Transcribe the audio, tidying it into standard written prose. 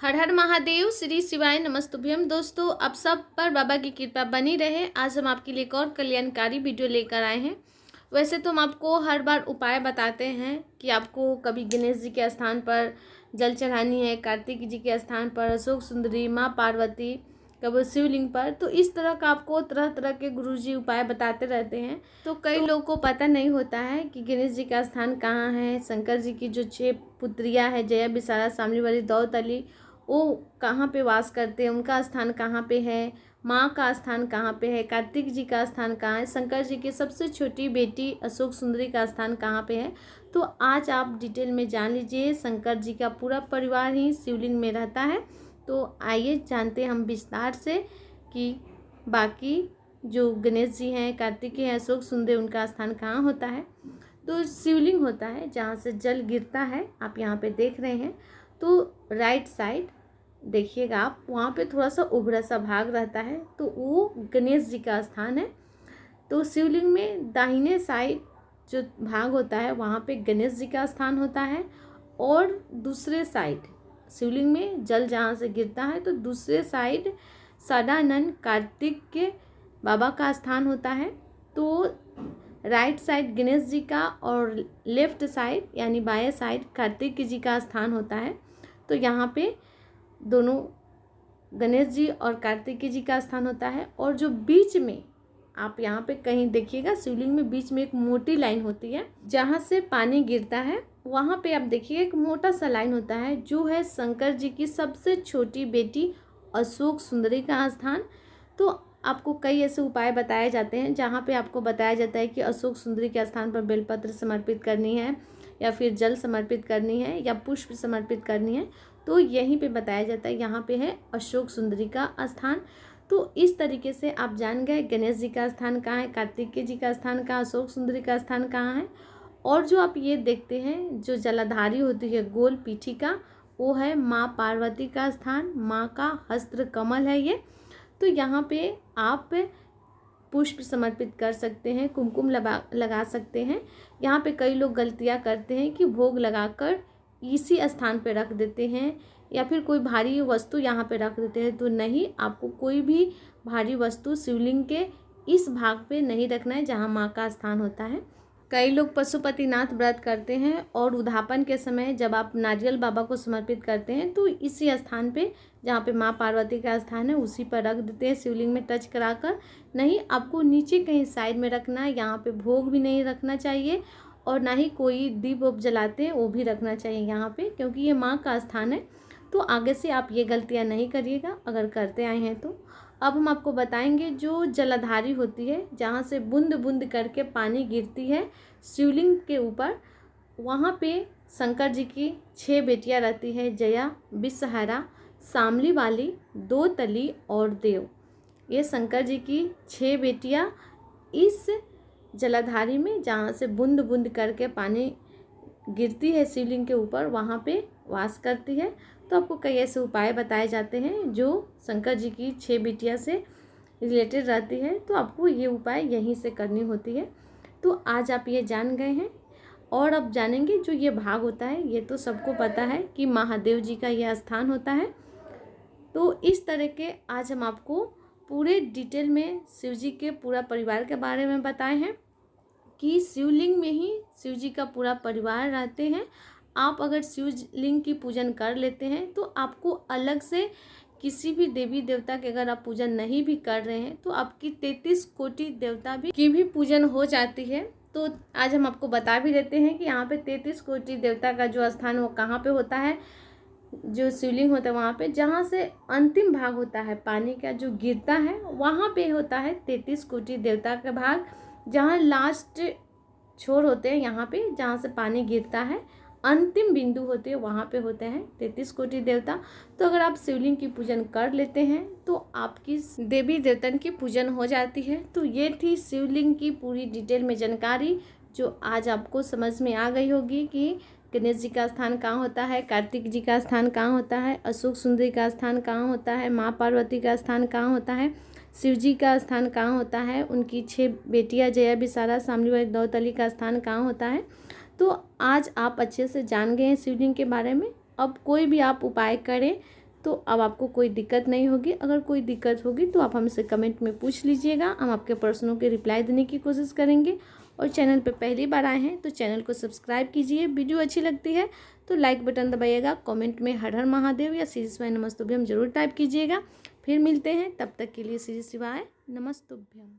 हर हर महादेव, श्री शिवाय नमस्तुभ्यम। दोस्तों, आप सब पर बाबा की कृपा बनी रहे। आज हम आपके लिए एक और कल्याणकारी वीडियो लेकर आए हैं। वैसे तो हम आपको हर बार उपाय बताते हैं कि आपको कभी गणेश जी के स्थान पर जल चढ़ानी है, कार्तिक जी के स्थान पर अशोक सुंदरी, माँ पार्वती, कभी शिवलिंग पर। तो इस तरह का आपको तरह तरह के गुरुजी उपाय बताते रहते हैं। तो कई लोगों को पता नहीं होता है कि गणेश जी का स्थान कहाँ है, शंकर जी की जो 6 पुत्रियाँ हैं, जया विशाला शामली वाली दौतली, वो कहाँ पे वास करते हैं, उनका स्थान कहाँ पे है, माँ का स्थान कहाँ पे है, कार्तिक जी का स्थान कहाँ है, शंकर जी की सबसे छोटी बेटी अशोक सुंदरी का स्थान कहाँ पे है। तो आज आप डिटेल में जान लीजिए। शंकर जी का पूरा परिवार ही शिवलिंग में रहता है। तो आइए जानते हैं हम विस्तार से कि बाकी जो गणेश जी हैं, कार्तिकेय हैं, अशोक सुंदरी, उनका स्थान कहाँ होता है। तो शिवलिंग होता है जहाँ से जल गिरता है, आप यहाँ पे देख रहे हैं। तो राइट साइड देखिएगा आप, वहाँ पे थोड़ा सा उभरा सा भाग रहता है, तो वो गणेश जी का स्थान है। तो शिवलिंग में दाहिने साइड जो भाग होता है वहाँ पे गणेश जी का स्थान होता है, और दूसरे साइड शिवलिंग में जल जहाँ से गिरता है तो दूसरे साइड सदानंद कार्तिक के बाबा का स्थान होता है। तो राइट साइड गणेश जी का और लेफ्ट साइड यानी बाएं साइड कार्तिक जी का स्थान होता है। तो यहाँ पे दोनों गणेश जी और कार्तिकेय जी का स्थान होता है। और जो बीच में आप यहाँ पे कहीं देखिएगा, शिवलिंग में बीच में एक मोटी लाइन होती है जहाँ से पानी गिरता है। वहाँ पे आप देखिए एक मोटा सा लाइन होता है जो है शंकर जी की सबसे छोटी बेटी अशोक सुंदरी का स्थान। तो आपको कई ऐसे उपाय बताए जाते हैं जहाँ पे आपको बताया जाता है कि अशोक सुंदरी के स्थान पर बेलपत्र समर्पित करनी है, या फिर जल समर्पित करनी है, या पुष्प समर्पित करनी है। तो यहीं पे बताया जाता है, यहाँ पे है अशोक सुंदरी का स्थान। तो इस तरीके से आप जान गए गणेश जी का स्थान कहाँ है, कार्तिकेय जी का स्थान कहाँ, अशोक सुंदरी का स्थान कहाँ है। और जो आप ये देखते हैं जो जलाधारी होती है गोल पीठी का, वो है माँ पार्वती का स्थान, माँ का हस्त्र कमल है ये। तो यहाँ पे आप पुष्प समर्पित कर सकते हैं, कुमकुम लगा सकते हैं। यहाँ पे कई लोग गलतियाँ करते हैं कि भोग लगाकर इसी स्थान पे रख देते हैं, या फिर कोई भारी वस्तु यहाँ पे रख देते हैं। तो नहीं, आपको कोई भी भारी वस्तु शिवलिंग के इस भाग पे नहीं रखना है जहाँ माँ का स्थान होता है। कई लोग पशुपतिनाथ व्रत करते हैं और उद्यापन के समय जब आप नारियल बाबा को समर्पित करते हैं तो इसी स्थान पे जहाँ पे माँ पार्वती का स्थान है उसी पर रख देते हैं, शिवलिंग में टच कराकर। नहीं, आपको नीचे कहीं साइड में रखना है। यहाँ पे भोग भी नहीं रखना चाहिए, और ना ही कोई दीप उप जलाते हैं वो भी रखना चाहिए यहाँ पे, क्योंकि ये माँ का स्थान है। तो आगे से आप ये गलतियाँ नहीं करिएगा अगर करते आए हैं तो। अब हम आपको बताएंगे जो जलाधारी होती है जहाँ से बूंद बूंद करके पानी गिरती है शिवलिंग के ऊपर, वहाँ पे शंकर जी की 6 बेटियाँ रहती है, जया, विषहारा, शामली वाली, दौतली और देव। ये शंकर जी की 6 बेटियाँ इस जलाधारी में जहाँ से बूंद बूंद करके पानी गिरती है शिवलिंग के ऊपर, वहाँ पे वास करती है। तो आपको कई ऐसे उपाय बताए जाते हैं जो शंकर जी की 6 बेटियाँ से रिलेटेड रहती है। तो आपको ये उपाय यहीं से करनी होती है। तो आज आप ये जान गए हैं। और अब जानेंगे जो ये भाग होता है, ये तो सबको पता है कि महादेव जी का यह स्थान होता है। तो इस तरह के आज हम आपको पूरे डिटेल में शिव जी के पूरा परिवार के बारे में बताए हैं कि शिवलिंग में ही शिव जी का पूरा परिवार रहते हैं। आप अगर शिवलिंग की पूजन कर लेते हैं तो आपको अलग से किसी भी देवी देवता के अगर आप पूजन नहीं भी कर रहे हैं तो आपकी 33 कोटि देवता की भी पूजन हो जाती है। तो आज हम आपको बता भी देते हैं कि यहाँ पे 33 कोटि देवता का जो स्थान वो कहाँ पे होता है। जो शिवलिंग होता है वहाँ पे जहाँ से अंतिम भाग होता है पानी का जो गिरता है, वहाँ पे होता है 33 कोटि देवता का भाग। जहाँ लास्ट छोर होते हैं, यहाँ पे जहाँ से पानी गिरता है, अंतिम बिंदु होते हैं, वहाँ पे होते हैं 33 कोटि देवता। तो अगर आप शिवलिंग की पूजन कर लेते हैं तो आपकी देवी देवतन की पूजन हो जाती है। तो ये थी शिवलिंग की पूरी डिटेल में जानकारी, जो आज आपको समझ में आ गई होगी कि गणेश जी का स्थान कहाँ होता है, कार्तिक जी का स्थान कहाँ होता है, अशोक सुंदरी का स्थान कहाँ होता है, माँ पार्वती का स्थान कहाँ होता है, शिव जी का स्थान कहाँ होता है, उनकी 6 बेटियाँ जया, विशाला, शामली वाली दौतली का स्थान कहाँ होता है। तो आज आप अच्छे से जान गए हैं शिवलिंग के बारे में। अब कोई भी आप उपाय करें तो अब आपको कोई दिक्कत नहीं होगी। अगर कोई दिक्कत होगी तो आप हमसे कमेंट में पूछ लीजिएगा, हम आपके प्रश्नों के रिप्लाई देने की कोशिश करेंगे। और चैनल पे पहली बार आए हैं तो चैनल को सब्सक्राइब कीजिए। वीडियो अच्छी लगती है तो लाइक बटन दबाइएगा। कमेंट में हर हर महादेव या श्री शिवाय नमस्तुभ्यम जरूर टाइप कीजिएगा। फिर मिलते हैं, तब तक के लिए श्री शिवाय नमस्तुभ्यम।